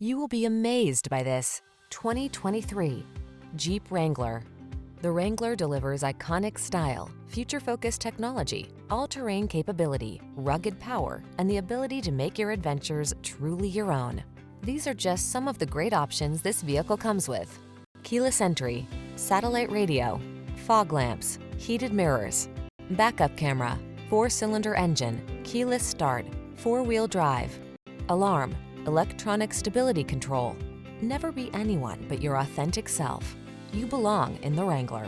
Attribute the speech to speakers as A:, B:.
A: You will be amazed by this 2023 Jeep Wrangler. The Wrangler delivers iconic style, future-focused technology, all-terrain capability, rugged power, and the ability to make your adventures truly your own. These are just some of the great options this vehicle comes with: keyless entry, satellite radio, fog lamps, heated mirrors, backup camera, 4-cylinder engine, keyless start, 4-wheel drive, alarm, electronic stability control. Never be anyone but your authentic self. You belong in the Wrangler.